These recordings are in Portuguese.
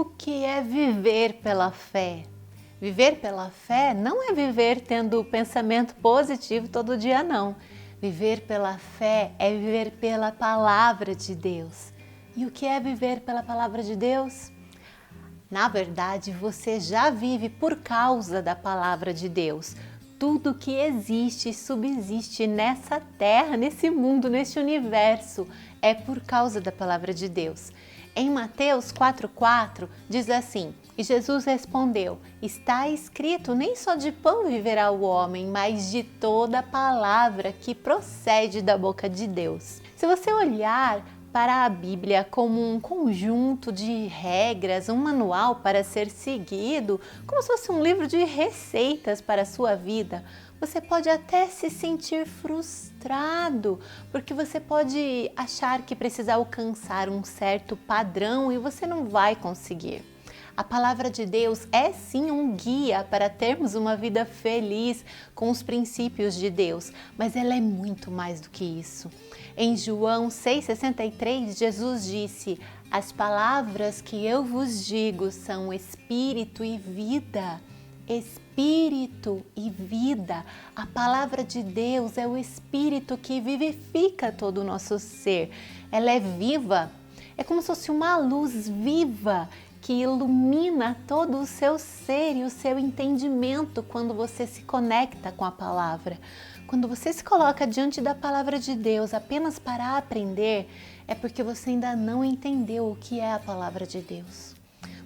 O que é viver pela fé? Viver pela fé não é viver tendo pensamento positivo todo dia, não. Viver pela fé é viver pela palavra de Deus. E o que é viver pela palavra de Deus? Na verdade, você já vive por causa da palavra de Deus. Tudo que existe e subsiste nessa terra, nesse mundo, neste universo, é por causa da palavra de Deus. Em Mateus 4,4 diz assim: E Jesus respondeu: Está escrito, nem só de pão viverá o homem, mas de toda palavra que procede da boca de Deus. Se você olhar para a Bíblia como um conjunto de regras, um manual para ser seguido, como se fosse um livro de receitas para a sua vida, você pode até se sentir frustrado, porque você pode achar que precisa alcançar um certo padrão e você não vai conseguir. A palavra de Deus é sim um guia para termos uma vida feliz com os princípios de Deus, mas ela é muito mais do que isso. Em João 6,63, Jesus disse: As palavras que eu vos digo são espírito e vida. Espírito e vida. A palavra de Deus é o espírito que vivifica todo o nosso ser. Ela é viva, é como se fosse uma luz viva que ilumina todo o seu ser e o seu entendimento quando você se conecta com a palavra. Quando você se coloca diante da palavra de Deus apenas para aprender, é porque você ainda não entendeu o que é a palavra de Deus.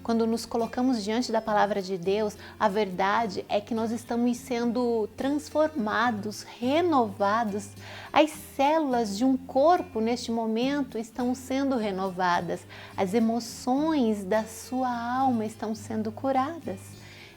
Quando nos colocamos diante da palavra de Deus, a verdade é que nós estamos sendo transformados, renovados. As células de um corpo neste momento estão sendo renovadas. As emoções da sua alma estão sendo curadas.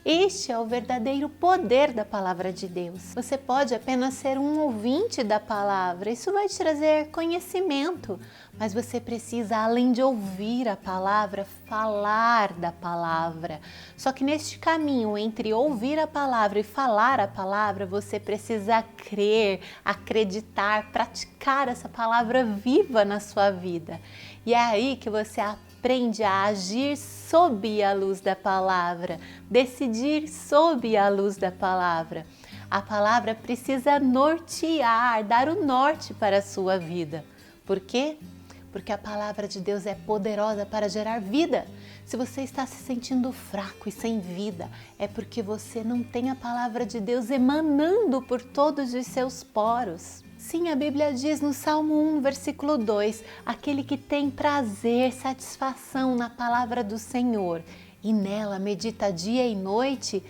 Este é o verdadeiro poder da palavra de Deus. Você pode apenas ser um ouvinte da palavra, isso vai te trazer conhecimento, mas você precisa, além de ouvir a palavra, falar da palavra. Só que neste caminho entre ouvir a palavra e falar a palavra, você precisa crer, acreditar, praticar essa palavra viva na sua vida. E é aí que você aprende a agir sob a luz da palavra, decidir sob a luz da palavra. A palavra precisa nortear, dar o norte para a sua vida. Por quê? Porque a palavra de Deus é poderosa para gerar vida. Se você está se sentindo fraco e sem vida, é porque você não tem a palavra de Deus emanando por todos os seus poros. Sim, a Bíblia diz no Salmo 1, versículo 2, aquele que tem prazer, satisfação na palavra do Senhor e nela medita dia e noite,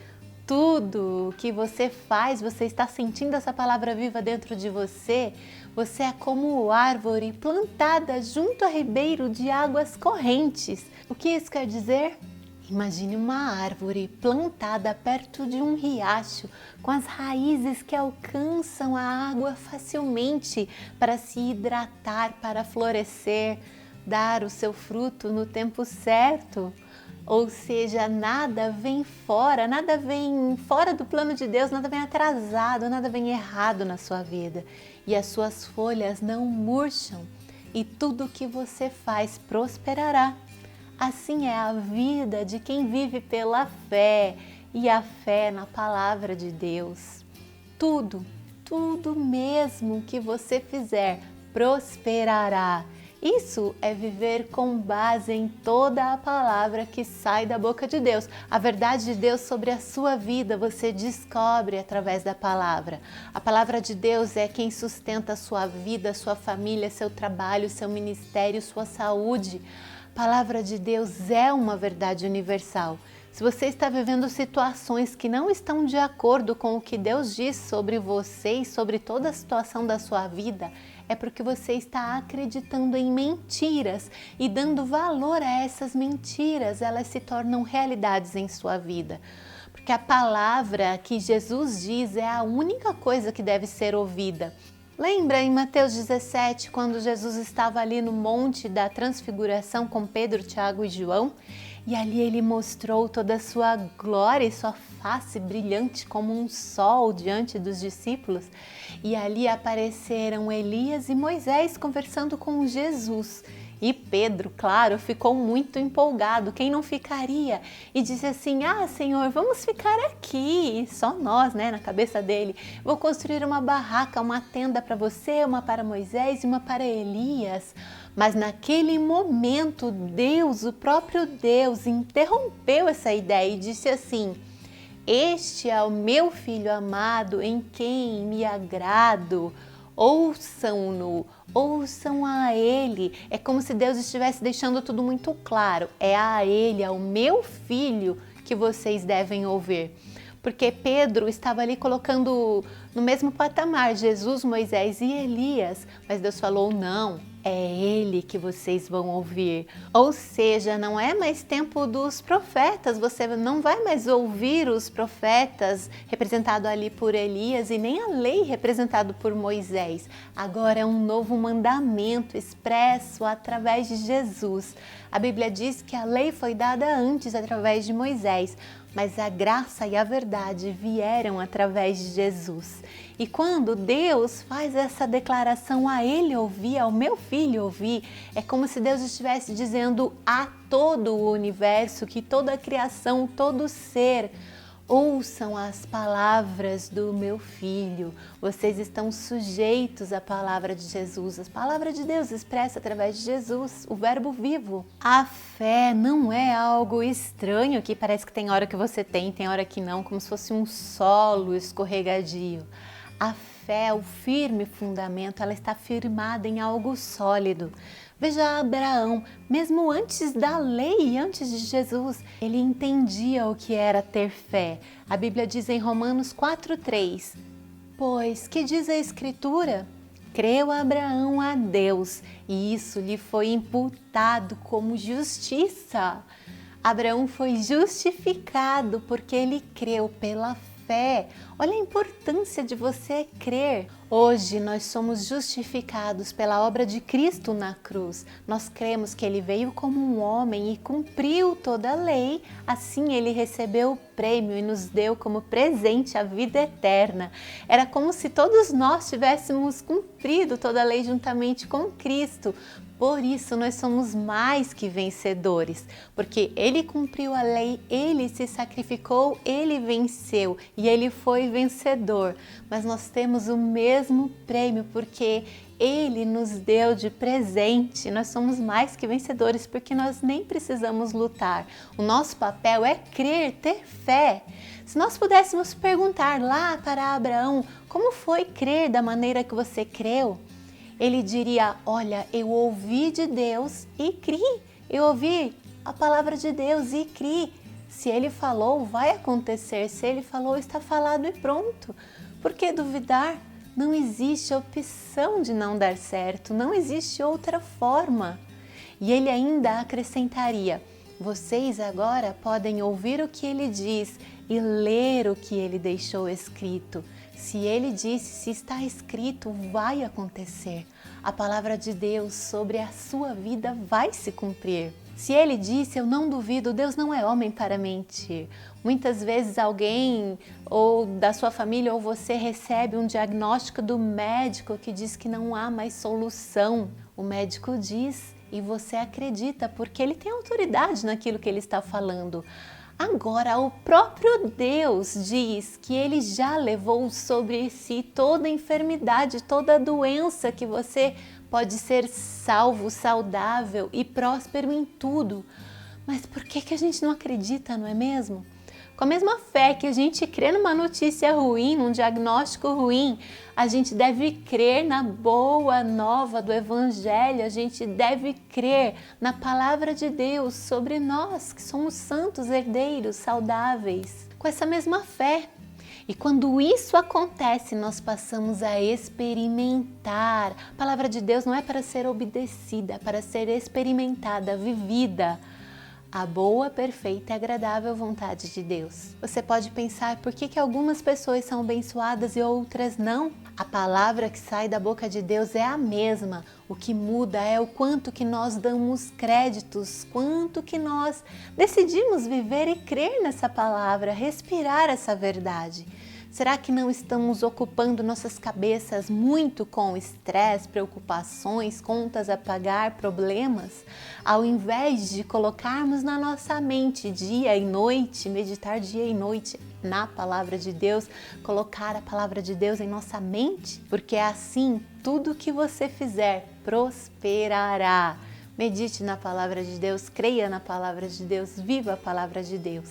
tudo o que você faz, você está sentindo essa palavra viva dentro de você, você é como árvore plantada junto a ribeiro de águas correntes. O que isso quer dizer? Imagine uma árvore plantada perto de um riacho, com as raízes que alcançam a água facilmente para se hidratar, para florescer, dar o seu fruto no tempo certo. Ou seja, nada vem fora do plano de Deus, nada vem atrasado, nada vem errado na sua vida. E as suas folhas não murcham e tudo que você faz prosperará. Assim é a vida de quem vive pela fé e a fé na palavra de Deus. Tudo mesmo que você fizer prosperará. Isso é viver com base em toda a palavra que sai da boca de Deus. A verdade de Deus sobre a sua vida você descobre através da palavra. A palavra de Deus é quem sustenta a sua vida, sua família, seu trabalho, seu ministério, sua saúde. A palavra de Deus é uma verdade universal. Se você está vivendo situações que não estão de acordo com o que Deus diz sobre você e sobre toda a situação da sua vida, é porque você está acreditando em mentiras e dando valor a essas mentiras, elas se tornam realidades em sua vida. Porque a palavra que Jesus diz é a única coisa que deve ser ouvida. Lembra em Mateus 17, quando Jesus estava ali no Monte da Transfiguração com Pedro, Tiago e João? E ali ele mostrou toda a sua glória e sua face brilhante como um sol diante dos discípulos. E ali apareceram Elias e Moisés conversando com Jesus. E Pedro, claro, ficou muito empolgado, quem não ficaria? E disse assim, Senhor, vamos ficar aqui, só nós, né, na cabeça dele. Vou construir uma barraca, uma tenda para você, uma para Moisés e uma para Elias. Mas naquele momento, Deus, o próprio Deus, interrompeu essa ideia e disse assim, este é o meu filho amado em quem me agrado. Ouçam-no, ouçam a Ele. É como se Deus estivesse deixando tudo muito claro. É a Ele, ao meu filho, que vocês devem ouvir. Porque Pedro estava ali colocando no mesmo patamar Jesus, Moisés e Elias. Mas Deus falou, não, é Ele que vocês vão ouvir. Ou seja, não é mais tempo dos profetas, você não vai mais ouvir os profetas representado ali por Elias e nem a lei representado por Moisés. Agora é um novo mandamento expresso através de Jesus. A Bíblia diz que a lei foi dada antes através de Moisés, mas a graça e a verdade vieram através de Jesus. E quando Deus faz essa declaração a Ele ouvir, ao meu filho ouvir, é como se Deus estivesse dizendo a todo o universo, que toda a criação, todo ser, ouçam as palavras do meu filho. Vocês estão sujeitos à palavra de Jesus, a palavra de Deus expressa através de Jesus, o verbo vivo. A fé não é algo estranho que parece que tem hora que você tem hora que não, como se fosse um solo escorregadio. A fé, o firme fundamento, ela está firmada em algo sólido. Veja Abraão, mesmo antes da lei, antes de Jesus, ele entendia o que era ter fé. A Bíblia diz em Romanos 4:3, pois que diz a Escritura? Creu Abraão a Deus e isso lhe foi imputado como justiça. Abraão foi justificado porque ele creu pela fé. Olha a importância de você crer. Hoje nós somos justificados pela obra de Cristo na cruz. Nós cremos que Ele veio como um homem e cumpriu toda a lei. Assim Ele recebeu o prêmio e nos deu como presente a vida eterna. Era como se todos nós tivéssemos cumprido toda a lei juntamente com Cristo. Por isso nós somos mais que vencedores, porque Ele cumpriu a lei, Ele se sacrificou, Ele venceu e Ele foi vencedor. Mas nós temos o mesmo prêmio porque Ele nos deu de presente. Nós somos mais que vencedores porque nós nem precisamos lutar. O nosso papel é crer, ter fé. Se nós pudéssemos perguntar lá para Abraão, como foi crer da maneira que você creu? Ele diria, olha, eu ouvi de Deus e criei. Eu ouvi a palavra de Deus e criei. Se Ele falou, vai acontecer. Se Ele falou, está falado e pronto. Por que duvidar? Não existe opção de não dar certo. Não existe outra forma. E Ele ainda acrescentaria, vocês agora podem ouvir o que Ele diz e ler o que Ele deixou escrito. Se Ele disse, se está escrito, vai acontecer. A palavra de Deus sobre a sua vida vai se cumprir. Se Ele disse, eu não duvido, Deus não é homem para mentir. Muitas vezes alguém ou da sua família ou você recebe um diagnóstico do médico que diz que não há mais solução. O médico diz e você acredita porque ele tem autoridade naquilo que ele está falando. Agora, o próprio Deus diz que Ele já levou sobre si toda enfermidade, toda doença, que você pode ser salvo, saudável e próspero em tudo. Mas por que a gente não acredita, não é mesmo? Com a mesma fé que a gente crê numa notícia ruim, num diagnóstico ruim, a gente deve crer na boa nova do Evangelho, a gente deve crer na palavra de Deus sobre nós, que somos santos, herdeiros, saudáveis, com essa mesma fé. E quando isso acontece, nós passamos a experimentar. A palavra de Deus não é para ser obedecida, é para ser experimentada, vivida. A boa, perfeita e agradável vontade de Deus. Você pode pensar por que algumas pessoas são abençoadas e outras não? A palavra que sai da boca de Deus é a mesma. O que muda é o quanto que nós damos créditos, quanto que nós decidimos viver e crer nessa palavra, respirar essa verdade. Será que não estamos ocupando nossas cabeças muito com estresse, preocupações, contas a pagar, problemas? Ao invés de colocarmos na nossa mente dia e noite, meditar dia e noite na palavra de Deus, colocar a palavra de Deus em nossa mente, porque assim tudo que você fizer prosperará. Medite na palavra de Deus, creia na palavra de Deus, viva a palavra de Deus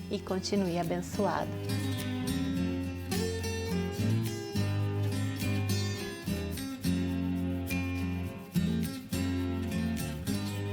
e continue abençoado.